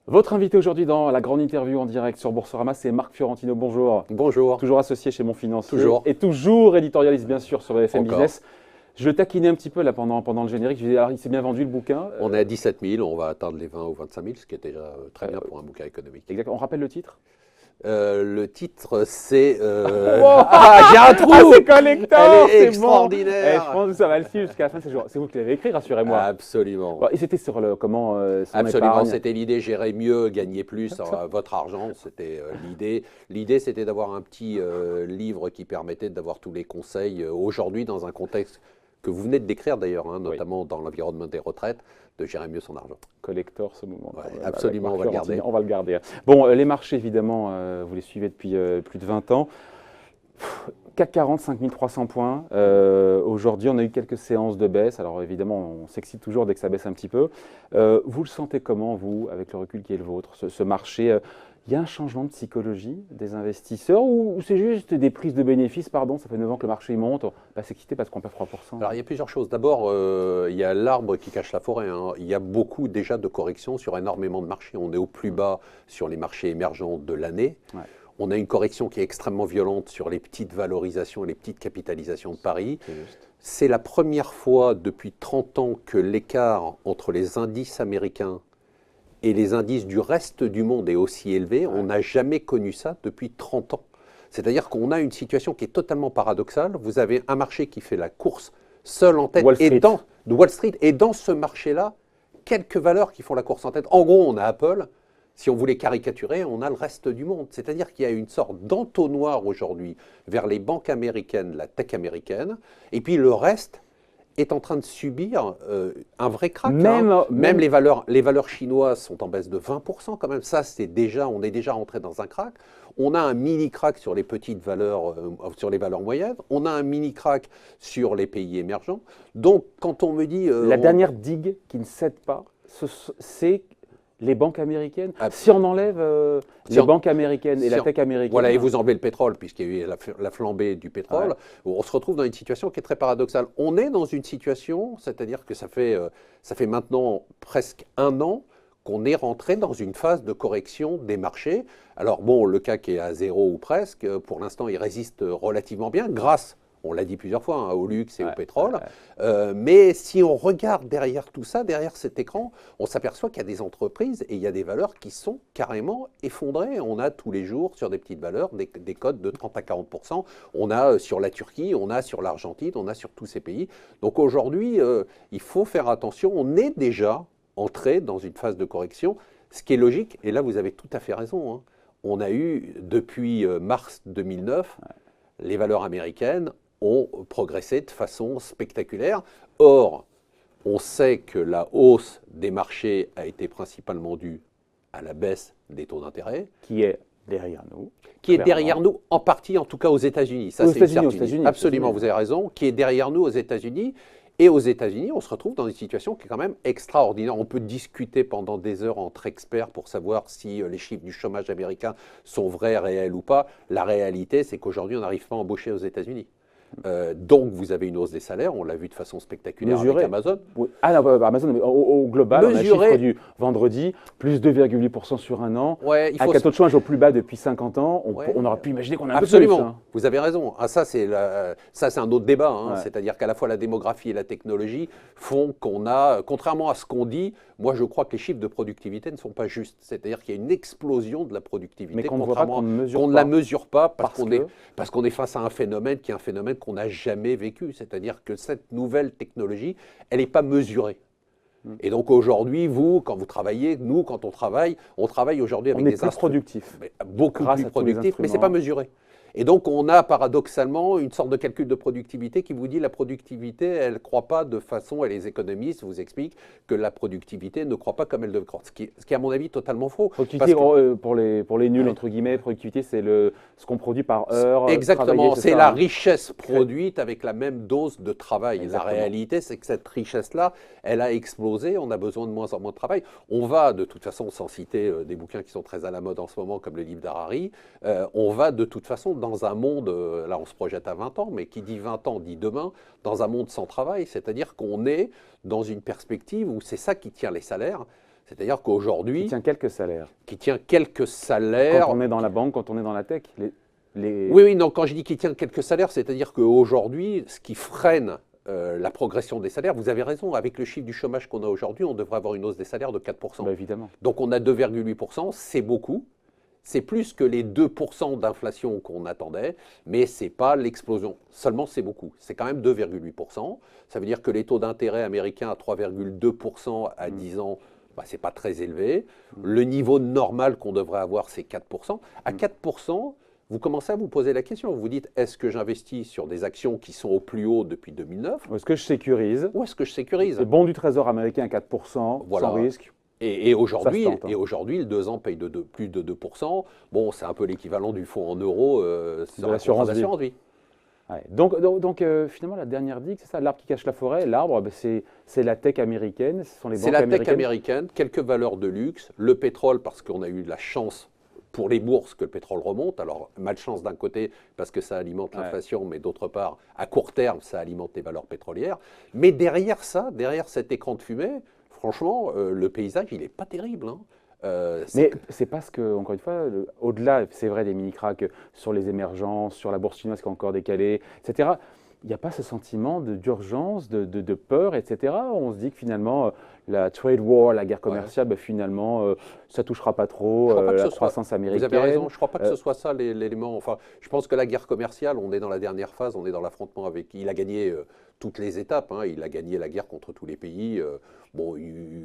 Votre invité aujourd'hui dans la grande interview en direct sur Boursorama, c'est Marc Fiorentino. Bonjour. Bonjour, Toujours associé chez Mon Financier toujours, et toujours éditorialiste, bien sûr, sur BFM encore. Business. Je le taquinais un petit peu là pendant le générique. Je lui disais, alors, il s'est bien vendu le bouquin. On est à 17 000, on va atteindre les 20 ou 25 000, ce qui est déjà très bien Euh, pour un bouquin économique. exactement. On rappelle le titre. Le titre, c'est... Oh Ah, j'ai un Ah, trou. c'est collector, Elle est c'est bon. Je extraordinaire. pense que ça va le suivre jusqu'à la fin de ce jour. C'est vous qui l'avez écrit, rassurez-moi. Absolument. Bon, et c'était sur comment son Absolument, épargne. c'était l'idée, gérer mieux, gagner plus, votre argent, c'était l'idée. L'idée, c'était d'avoir un petit livre qui permettait d'avoir tous les conseils aujourd'hui dans un contexte que vous venez de décrire d'ailleurs, hein, Oui. notamment dans l'environnement des retraites, de gérer mieux son argent. Collector ce moment. Ouais, Avec absolument, Marc on va le Fiorentino. garder. On va le garder. Bon, les marchés, évidemment, vous les suivez depuis plus de 20 ans. CAC 40, 5300 points. Aujourd'hui, on a eu quelques séances de baisse. Alors évidemment, on s'excite toujours dès que ça baisse un petit peu. Vous le sentez comment, vous, avec le recul qui est le vôtre, ce marché il y a un changement de psychologie des investisseurs ou c'est juste des prises de bénéfices, pardon, ça fait 9 ans que le marché monte, on va s'exciter parce qu'on perd 3%. Alors, il y a plusieurs choses. D'abord, il y a l'arbre qui cache la forêt, hein. Il y a beaucoup déjà de corrections sur énormément de marchés. On est au plus bas sur les marchés émergents de l'année. Ouais. On a une correction qui est extrêmement violente sur les petites valorisations et les petites capitalisations de Paris. C'est juste. C'est la première fois depuis 30 ans que l'écart entre les indices américains et les indices du reste du monde est aussi élevé. Ouais. On n'a jamais connu ça depuis 30 ans. C'est-à-dire qu'on a une situation qui est totalement paradoxale. Vous avez un marché qui fait la course seul en tête Wall Street. de Wall Street. Et dans ce marché-là, quelques valeurs qui font la course en tête. En gros, on a Apple. Si on voulait caricaturer, on a le reste du monde. C'est-à-dire qu'il y a une sorte d'entonnoir aujourd'hui vers les banques américaines, la tech américaine. Et puis le reste est en train de subir un vrai crack. Même les valeurs chinoises sont en baisse de 20% quand même. Ça, on est déjà entré dans un crack. On a un mini crack sur les petites valeurs, sur les valeurs moyennes. On a un mini crack sur les pays émergents. Donc, quand on me dit, La dernière digue qui ne cède pas, c'est les banques américaines. Ah, Si on enlève si les on- banques américaines et si la on- tech américaine, voilà, et vous enlevez le pétrole, puisqu'il y a eu la flambée du pétrole, Ouais. on se retrouve dans une situation qui est très paradoxale. On est dans une situation, c'est-à-dire que ça fait maintenant presque un an qu'on est rentré dans une phase de correction des marchés. Alors bon, le CAC est à zéro ou presque. Pour l'instant, il résiste relativement bien grâce, on l'a dit plusieurs fois, hein, au luxe et au pétrole. Mais si on regarde derrière tout ça, derrière cet écran, on s'aperçoit qu'il y a des entreprises et il y a des valeurs qui sont carrément effondrées. On a tous les jours sur des petites valeurs des cotes de 30 à 40%. On a sur la Turquie, on a sur l'Argentine, on a sur tous ces pays. Donc aujourd'hui, il faut faire attention. On est déjà entré dans une phase de correction, ce qui est logique. Et là, vous avez tout à fait raison, hein. On a eu, depuis mars 2009, les valeurs américaines ont progressé de façon spectaculaire. Or, on sait que la hausse des marchés a été principalement due à la baisse des taux d'intérêt, qui est derrière nous. qui est Clairement. derrière nous en partie, en tout cas aux États-Unis. Ça, Aux c'est une États-Unis, aux certitude. États-Unis, Absolument, aux États-Unis. vous avez raison, qui est derrière nous aux États-Unis. Et aux États-Unis, on se retrouve dans une situation qui est quand même extraordinaire. On peut discuter pendant des heures entre experts pour savoir si les chiffres du chômage américain sont vrais, réels ou pas. La réalité, c'est qu'aujourd'hui, on n'arrive pas à embaucher aux États-Unis. Donc, vous avez une hausse des salaires, on l'a vu de façon spectaculaire Mesuré. avec Amazon. Oui. Ah non, Amazon, mais au global, on a le Mesuré. chiffre du vendredi, plus 2,8% sur un an. Ouais, il faut Avec un taux de chômage au plus bas depuis 50 ans, Ouais. on aurait pu imaginer qu'on a un peu Absolument, plus. Hein. vous avez raison. Ah, ça, c'est un autre débat, hein. Ouais. C'est-à-dire qu'à la fois la démographie et la technologie font qu'on a, contrairement à ce qu'on dit, moi je crois que les chiffres de productivité ne sont pas justes. C'est-à-dire qu'il y a une explosion de la productivité, Mais qu'on ne voit pas, contrairement qu'on ne mesure qu'on ne pas. la mesure pas Parce parce qu'on est face à un phénomène qui est un phénomène qu'on n'a jamais vécu. C'est-à-dire que cette nouvelle technologie, elle n'est pas mesurée. Et donc aujourd'hui, vous, quand vous travaillez, nous, quand on travaille aujourd'hui avec on est des plus instruments productif. beaucoup Grâce plus à tous les productif, mais ce n'est instruments. pas mesuré. Et donc, on a paradoxalement une sorte de calcul de productivité qui vous dit la productivité, elle ne croît pas de façon, et les économistes vous expliquent que la productivité ne croît pas comme elle devrait croître. Ce qui est à mon avis totalement faux. Productivité, Parce que- pour les nuls, Ouais. entre guillemets, productivité, c'est ce qu'on produit par heure. Exactement, travaillée, c'est ça, la hein. richesse produite avec la même dose de travail. Exactement. La réalité, c'est que cette richesse-là, elle a explosé, on a besoin de moins en moins de travail. On va, de toute façon, sans citer des bouquins qui sont très à la mode en ce moment, comme le livre d'Harari, on va de toute façon dans un monde, là on se projette à 20 ans, mais qui dit 20 ans dit demain, dans un monde sans travail, c'est-à-dire qu'on est dans une perspective où c'est ça qui tient les salaires, C'est-à-dire qu'aujourd'hui, Qui tient quelques salaires. qui tient quelques salaires. Quand on est dans la banque, quand on est dans la tech, Oui, non, quand je dis qu'il tient quelques salaires, c'est-à-dire qu'aujourd'hui, ce qui freine la progression des salaires, vous avez raison, avec le chiffre du chômage qu'on a aujourd'hui, on devrait avoir une hausse des salaires de 4%. Bah, évidemment. Donc on a 2,8%, c'est beaucoup. C'est plus que les 2% d'inflation qu'on attendait, mais ce n'est pas l'explosion. Seulement, c'est beaucoup. C'est quand même 2,8%. Ça veut dire que les taux d'intérêt américains à 3,2% à 10 ans, bah, ce n'est pas très élevé. Le niveau normal qu'on devrait avoir, c'est 4%. À 4%, vous commencez à vous poser la question. Vous vous dites, est-ce que j'investis sur des actions qui sont au plus haut depuis 2009 Est-ce que je sécurise? ou est-ce que je sécurise? Le bon du Trésor américain à 4%, Voilà. sans risque. Et aujourd'hui, Ça se tente, hein. le 2 ans paye plus de 2%. Bon, c'est un peu l'équivalent du fonds en euros sur l'assurance vie. vie. Ouais. Donc, finalement, la dernière digue, c'est ça, l'arbre qui cache la forêt. L'arbre, ben, c'est la tech américaine, ce sont les C'est banques la tech américaines. américaine, quelques valeurs de luxe, le pétrole parce qu'on a eu la chance pour les bourses que le pétrole remonte. Alors, malchance d'un côté parce que ça alimente l'inflation, mais d'autre part, à court terme, ça alimente les valeurs pétrolières. Mais derrière ça, derrière cet écran de fumée, franchement, le paysage, il n'est pas terrible. Hein. Mais c'est parce que, encore une fois, au-delà, c'est vrai, des mini-cracks sur les émergences, sur la bourse chinoise qui est encore décalée, etc., il n'y a pas ce sentiment d'urgence, de peur, etc. On se dit que finalement, la trade war, la guerre commerciale, ben, finalement, ça ne touchera pas trop la croissance américaine. Vous avez raison, je ne crois pas que ce soit ça l'élément. Enfin, je pense que la guerre commerciale, on est dans la dernière phase, on est dans l'affrontement avec. Il a gagné toutes les étapes, hein. Il a gagné la guerre contre tous les pays,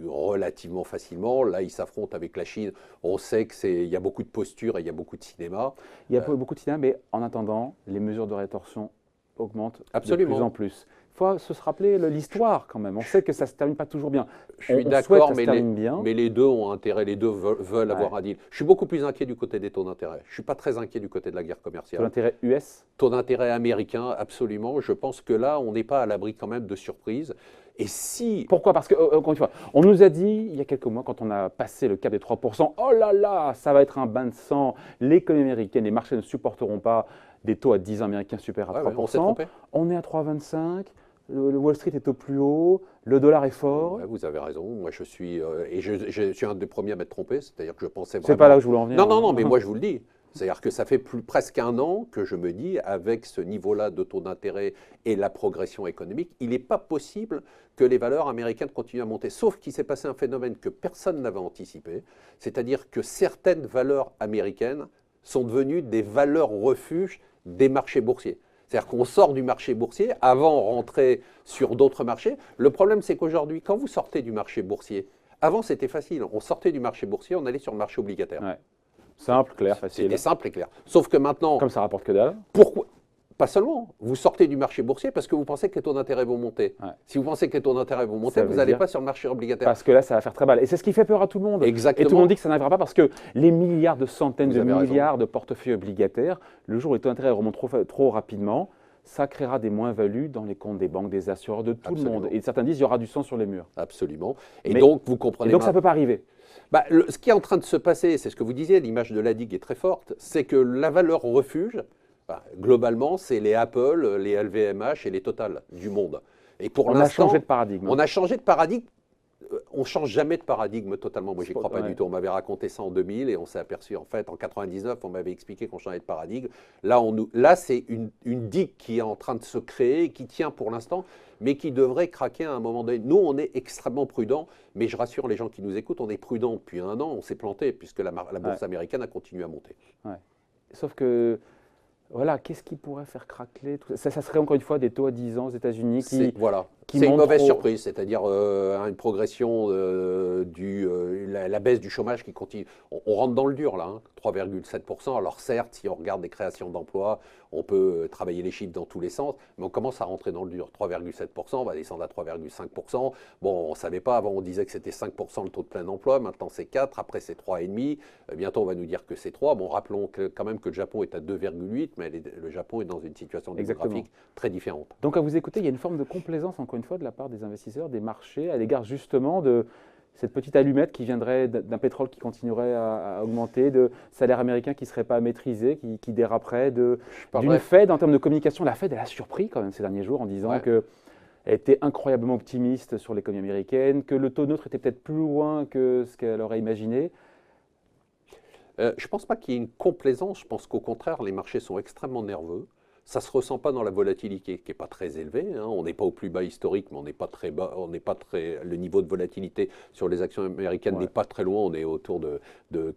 relativement facilement. Là, il s'affronte avec la Chine. On sait qu'il y a beaucoup de postures et il y a beaucoup de cinéma. Il y a beaucoup de cinéma, mais en attendant, les mesures de rétorsion augmente Absolument. de plus en plus. Il faut se rappeler l'histoire quand même. On sait que ça ne se termine pas toujours bien. Je suis d'accord, mais les deux ont intérêt, les deux veulent avoir un deal. Je suis beaucoup plus inquiet du côté des taux d'intérêt. Je ne suis pas très inquiet du côté de la guerre commerciale. Taux d'intérêt US? Taux d'intérêt américain, absolument. Je pense que là, on n'est pas à l'abri quand même de surprises. Et si... Pourquoi? Parce que, encore une fois, on nous a dit, il y a quelques mois, quand on a passé le cap des 3%, oh là là, ça va être un bain de sang, l'économie américaine, les marchés ne supporteront pas des taux à 10 ans américains supérieurs à 3%. On s'est trompé. On est à 3,25, le Wall Street est au plus haut, le dollar est fort. Ouais, vous avez raison, moi je suis, je suis un des premiers à m'être trompé, c'est-à-dire que je pensais vraiment... C'est pas là où je voulais en venir. Non, mais moi je vous le dis. C'est-à-dire que ça fait presque un an que je me dis, avec ce niveau-là de taux d'intérêt et la progression économique, il n'est pas possible que les valeurs américaines continuent à monter. Sauf qu'il s'est passé un phénomène que personne n'avait anticipé, c'est-à-dire que certaines valeurs américaines sont devenues des valeurs refuges des marchés boursiers. C'est-à-dire qu'on sort du marché boursier, avant on rentrait sur d'autres marchés. Le problème, c'est qu'aujourd'hui, quand vous sortez du marché boursier, avant c'était facile, on sortait du marché boursier, on allait sur le marché obligataire. Ouais. Simple, clair, facile. C'était simple et clair. Sauf que maintenant... Comme ça rapporte que dalle. Pourquoi? Pas seulement. Vous sortez du marché boursier parce que vous pensez que les taux d'intérêt vont monter. Ouais. Si vous pensez que les taux d'intérêt vont monter, vous n'allez pas sur le marché obligataire. Parce que là, ça va faire très mal. Et c'est ce qui fait peur à tout le monde. Exactement. Et tout le monde dit que ça n'arrivera pas parce que les milliards de centaines Vous de avez milliards raison. de portefeuilles obligataires, le jour où les taux d'intérêt remontent trop rapidement, ça créera des moins-values dans les comptes des banques, des assureurs, de tout Absolument. le monde. Et certains disent qu'il y aura du sang sur les murs. Absolument. Et Mais- donc, vous comprenez... Et donc, ça ne peut pas arriver. Bah, ce qui est en train de se passer, c'est ce que vous disiez, l'image de la digue est très forte, c'est que la valeur refuge, bah, globalement, c'est les Apple, les LVMH et les Total du monde. Et pour On a l'instant, changé de paradigme. on a changé de paradigme. On ne change jamais de paradigme totalement. Moi, j'y crois pas Ouais. du tout. On m'avait raconté ça en 2000 et on s'est aperçu, en fait, en 99, on m'avait expliqué qu'on changeait de paradigme. Là, c'est une digue qui est en train de se créer, qui tient pour l'instant, mais qui devrait craquer à un moment donné. Nous, on est extrêmement prudents, mais je rassure les gens qui nous écoutent, on est prudents depuis un an. On s'est planté puisque la bourse américaine a continué à monter. Ouais. Sauf que, voilà, qu'est-ce qui pourrait faire craqueler tout ça? Ça serait encore une fois des taux à 10 ans aux États-Unis qui C'est une montrent mauvaise trop- surprise, c'est-à-dire une progression la baisse du chômage qui continue. On rentre dans le dur là, hein, 3,7%. Alors certes, si on regarde les créations d'emplois, on peut travailler les chiffres dans tous les sens, mais on commence à rentrer dans le dur. 3,7%, on va descendre à 3,5%. Bon, on ne savait pas, avant on disait que c'était 5% le taux de plein emploi, maintenant c'est 4, après c'est 3,5. Bientôt on va nous dire que c'est 3. Bon, rappelons quand même que le Japon est à 2,8, mais le Japon est dans une situation démographique très différente. Donc, à vous écouter, il y a une forme de complaisance, encore une fois, de la part des investisseurs, des marchés, à l'égard justement de cette petite allumette qui viendrait d'un pétrole qui continuerait à augmenter, de salaires américains qui ne seraient pas maîtrisés, qui déraperaient, d'une Fed en termes de communication. La Fed, elle a surpris quand même ces derniers jours en disant que était incroyablement optimiste sur l'économie américaine, que le taux neutre était peut-être plus loin que ce qu'elle aurait imaginé. Je ne pense pas qu'il y ait une complaisance, je pense qu'au contraire, les marchés sont extrêmement nerveux. Ça ne se ressent pas dans la volatilité qui n'est pas très élevée. Hein. On n'est pas au plus bas historique, mais on n'est pas très bas. On n'est pas très, le niveau de volatilité sur les actions américaines n'est pas très loin. On est autour de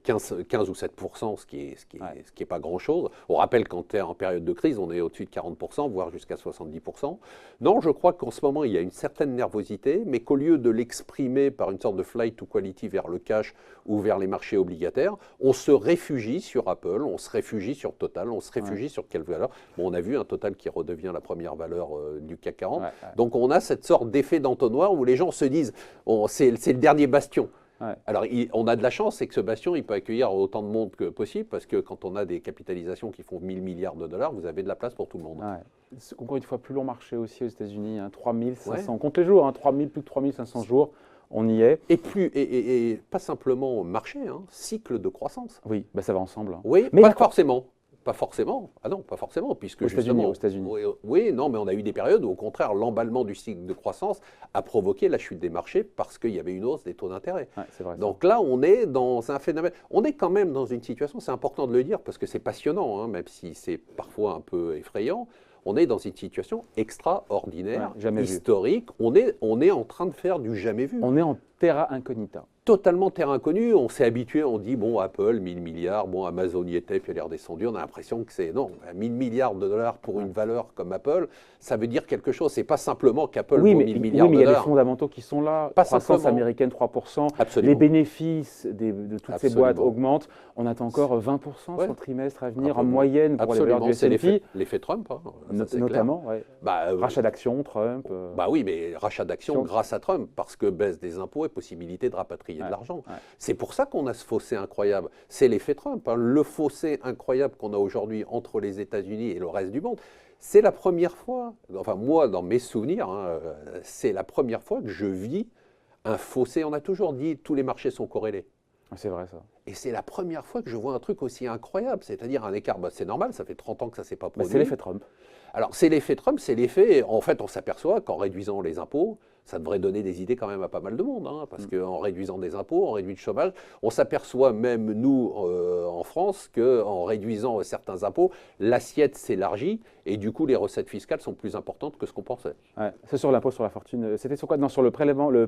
15 ou 7%, ce qui est pas grand-chose. On rappelle qu'en période de crise, on est au-dessus de 40%, voire jusqu'à 70%. Non, je crois qu'en ce moment, il y a une certaine nervosité, mais qu'au lieu de l'exprimer par une sorte de flight to quality vers le cash ou vers les marchés obligataires, on se réfugie sur Apple, on se réfugie sur Total, on se réfugie sur quelle valeur. Bon, on a vu un Total qui redevient la première valeur du CAC 40. Donc on a cette sorte d'effet d'entonnoir où les gens se disent c'est le dernier bastion. Alors on a de la chance, c'est que ce bastion, il peut accueillir autant de monde que possible, parce que quand on a des capitalisations qui font 1000 milliards de dollars, vous avez de la place pour tout le monde. Encore une fois, plus long marché aussi aux États-Unis, 3500, compte les jours, plus de 3500 jours. On y est. Et pas simplement marché, cycle de croissance. Oui, ça va ensemble. Oui, mais pas forcément. Pas forcément. Ah non, pas forcément, puisque aux États-Unis. Oui, non, mais on a eu des périodes où, au contraire, l'emballement du cycle de croissance a provoqué la chute des marchés parce qu'il y avait une hausse des taux d'intérêt. C'est vrai, donc là, on est dans un phénomène. On est quand même dans une situation, c'est important de le dire parce que c'est passionnant, même si c'est parfois un peu effrayant. On est dans une situation extraordinaire, historique. On est en train de faire du jamais vu. On est en terra incognita. Totalement terre inconnue. On s'est habitué, on dit, bon, Apple, 1000 milliards, bon, Amazon y était, puis elle est redescendue. On a l'impression que c'est, non, 1000 milliards de dollars pour une valeur comme Apple, ça veut dire quelque chose. C'est pas simplement qu'Apple vaut 1000 milliards de dollars. Oui, mais il y a des fondamentaux qui sont là. Pas croissance simplement. américaine, 3%. Absolument. Les bénéfices de toutes ces boîtes augmentent. On attend encore 20% sur le trimestre à venir, en moyenne, pour les valeurs du S&P. L'effet Trump, notamment, rachat d'actions, Trump. Oui, mais rachat d'actions grâce à Trump, parce que baisse des impôts et possibilité de rapatrier de l'argent. C'est pour ça qu'on a ce fossé incroyable. C'est l'effet Trump, le fossé incroyable qu'on a aujourd'hui entre les États-Unis et le reste du monde. C'est la première fois, enfin moi dans mes souvenirs, c'est la première fois que je vis un fossé. On a toujours dit tous les marchés sont corrélés. C'est vrai ça. Et c'est la première fois que je vois un truc aussi incroyable, c'est-à-dire un écart. C'est normal, ça fait 30 ans que ça ne s'est pas produit. C'est l'effet Trump. Alors c'est l'effet Trump, c'est l'effet, en fait on s'aperçoit qu'en réduisant les impôts, ça devrait donner des idées quand même à pas mal de monde, parce qu'en réduisant des impôts, on réduit le chômage. On s'aperçoit même, nous, en France, qu'en réduisant certains impôts, l'assiette s'élargit et du coup, les recettes fiscales sont plus importantes que ce qu'on pensait. C'est sur l'impôt sur la fortune. C'était sur quoi? Non, sur le prélèvement, le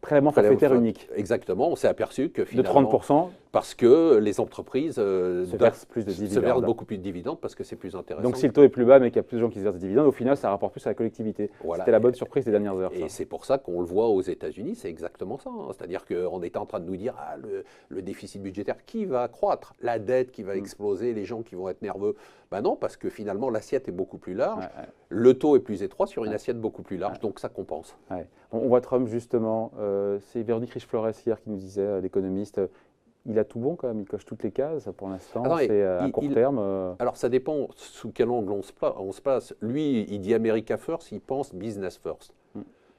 prélèvement forfaitaire unique. Exactement, on s'est aperçu que finalement… De 30%. Parce que les entreprises se versent plus de dividendes. Se versent beaucoup plus de dividendes parce que c'est plus intéressant. Donc si le taux est plus bas mais qu'il y a plus de gens qui se versent des dividendes, au final ça rapporte plus à la collectivité. Voilà. C'était la bonne surprise des dernières heures. Et c'est pour ça qu'on le voit aux États-Unis, c'est exactement ça. C'est-à-dire qu'on était en train de nous dire le déficit budgétaire qui va croître, la dette qui va exploser, les gens qui vont être nerveux. Ben non, parce que finalement l'assiette est beaucoup plus large, le taux est plus étroit sur une assiette beaucoup plus large, donc ça compense. On voit Trump justement, c'est Véronique Riche-Flores hier qui nous disait, l'économiste, il a tout bon quand même, il coche toutes les cases pour l'instant, c'est à court terme. Alors ça dépend sous quel angle on se place. Lui, il dit America First, il pense Business First.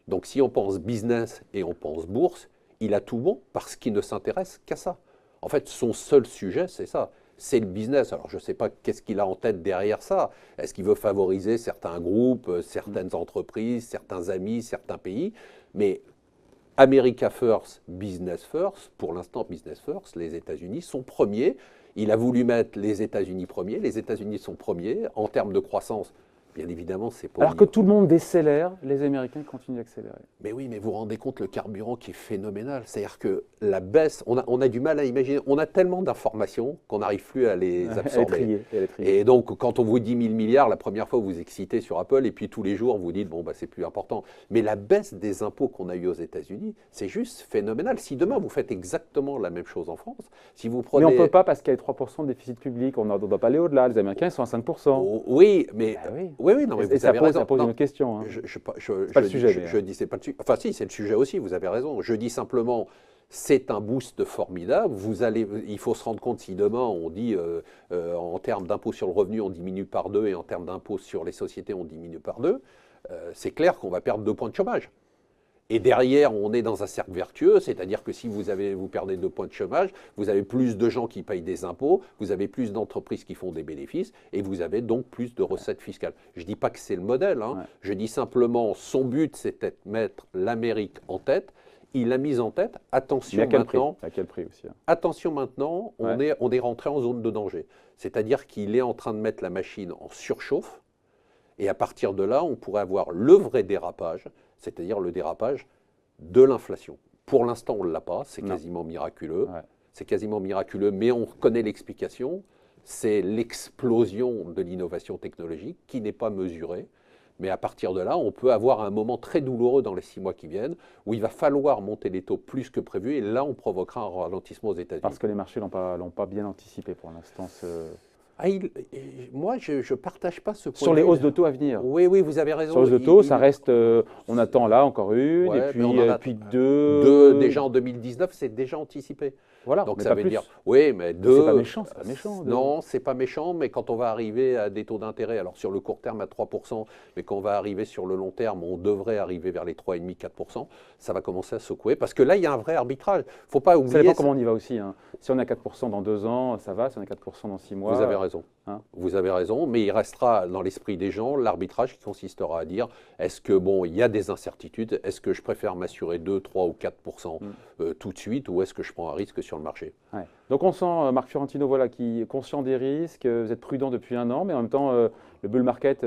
Donc si on pense business et on pense bourse, il a tout bon parce qu'il ne s'intéresse qu'à ça. En fait, son seul sujet, c'est ça. C'est le business. Alors, je ne sais pas qu'est-ce qu'il a en tête derrière ça. Est-ce qu'il veut favoriser certains groupes, certaines entreprises, certains amis, certains pays? Mais America First, Business First, pour l'instant, Business First, les États-Unis sont premiers. Il a voulu mettre les États-Unis premiers. Les États-Unis sont premiers en termes de croissance. Bien évidemment, c'est pas… Alors que tout le monde décélère, les Américains continuent d'accélérer. Mais oui, mais vous vous rendez compte le carburant qui est phénoménal. C'est-à-dire que la baisse, on a du mal à imaginer. On a tellement d'informations qu'on n'arrive plus à les absorber. Et donc, quand on vous dit 1000 milliards, la première fois, vous vous excitez sur Apple, et puis tous les jours, vous dites, bon, c'est plus important. Mais la baisse des impôts qu'on a eu aux États-Unis, c'est juste phénoménal. Si demain, vous faites exactement la même chose en France, si vous prenez… Mais on ne peut pas parce qu'il y a 3% de déficit public, on ne doit pas aller au-delà. Les Américains, ils sont à 5%. Oui, mais… Oui, non, mais vous avez raison. Ça pose une autre question. C'est pas le sujet. Je dis, c'est pas le sujet. Enfin, si, c'est le sujet aussi, vous avez raison. Je dis simplement, c'est un boost formidable. Il faut se rendre compte si demain, on dit, en termes d'impôt sur le revenu, on diminue par 2, et en termes d'impôt sur les sociétés, on diminue par 2, c'est clair qu'on va perdre 2 points de chômage. Et derrière, on est dans un cercle vertueux, c'est-à-dire que si vous perdez 2 points de chômage, vous avez plus de gens qui payent des impôts, vous avez plus d'entreprises qui font des bénéfices, et vous avez donc plus de recettes fiscales. Je ne dis pas que c'est le modèle, hein. Je dis simplement, son but, c'était de mettre l'Amérique en tête. Il l'a mise en tête. Attention maintenant. À quel prix aussi, hein. Attention maintenant, on est rentré en zone de danger. C'est-à-dire qu'il est en train de mettre la machine en surchauffe, et à partir de là, on pourrait avoir le vrai dérapage, c'est-à-dire le dérapage de l'inflation. Pour l'instant, on ne l'a pas, c'est quasiment miraculeux. Ouais. C'est quasiment miraculeux, mais on connaît l'explication. C'est l'explosion de l'innovation technologique qui n'est pas mesurée. Mais à partir de là, on peut avoir un moment très douloureux dans les 6 mois qui viennent, où il va falloir monter les taux plus que prévu, et là, on provoquera un ralentissement aux États-Unis. Parce que les marchés l'ont pas bien anticipé pour l'instant. Moi, je ne partage pas ce point sur de les vue. hausses de taux à venir. Oui, vous avez raison. Sur les hausses de taux, ça reste. On attend là encore une, et puis deux. Déjà en 2019, c'est déjà anticipé. Voilà, donc mais ça pas veut plus. dire. Oui, mais c'est pas méchant, c'est pas méchant. Non, c'est pas méchant, mais quand on va arriver à des taux d'intérêt, alors sur le court terme à 3%, mais quand on va arriver sur le long terme, on devrait arriver vers les 3,5-4%, ça va commencer à secouer. Parce que là, il y a un vrai arbitrage. Il ne faut pas oublier. Ça dépend comment on y va aussi, hein. Si on est à 4% dans 2 ans, ça va. Si on est à 4% dans 6 mois. Vous avez raison. Hein, vous avez raison, mais il restera dans l'esprit des gens l'arbitrage qui consistera à dire est-ce que, bon, il y a des incertitudes, est-ce que je préfère m'assurer 2, 3 ou 4% tout de suite, ou est-ce que je prends un risque sur le marché? Ouais. Donc on sent Marc Fiorentino, voilà, qui est conscient des risques, vous êtes prudent depuis 1 an, mais en même temps, le bull market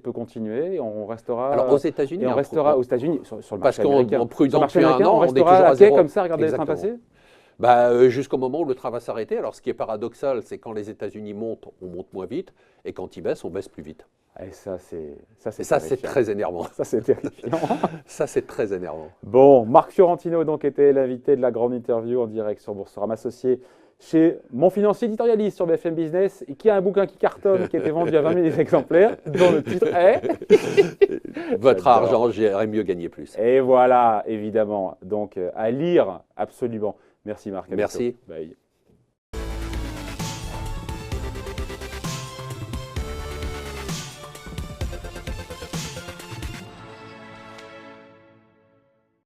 peut continuer, et on restera. Alors aux États-Unis, on restera aux États-Unis sur le marché américain. Parce qu'en prudent depuis 1 an, on restera à quai comme ça, regardez les trains passer. Jusqu'au moment où le train va s'arrêter. Alors, ce qui est paradoxal, c'est quand les États-Unis montent, on monte moins vite, et quand ils baissent, on baisse plus vite. Et ça, c'est très énervant. Ça, c'est terrifiant. Ça, c'est très énervant. Bon, Marc Fiorentino donc était l'invité de la grande interview en direct sur Boursorama, associé chez Mon Financier éditorialiste sur BFM Business, et qui a un bouquin qui cartonne, qui a été vendu à 20 000 exemplaires, dont le titre est Votre argent, j'aurais mieux gagné plus. Et voilà, évidemment. Donc, à lire absolument. Merci Marc. Merci. Bye.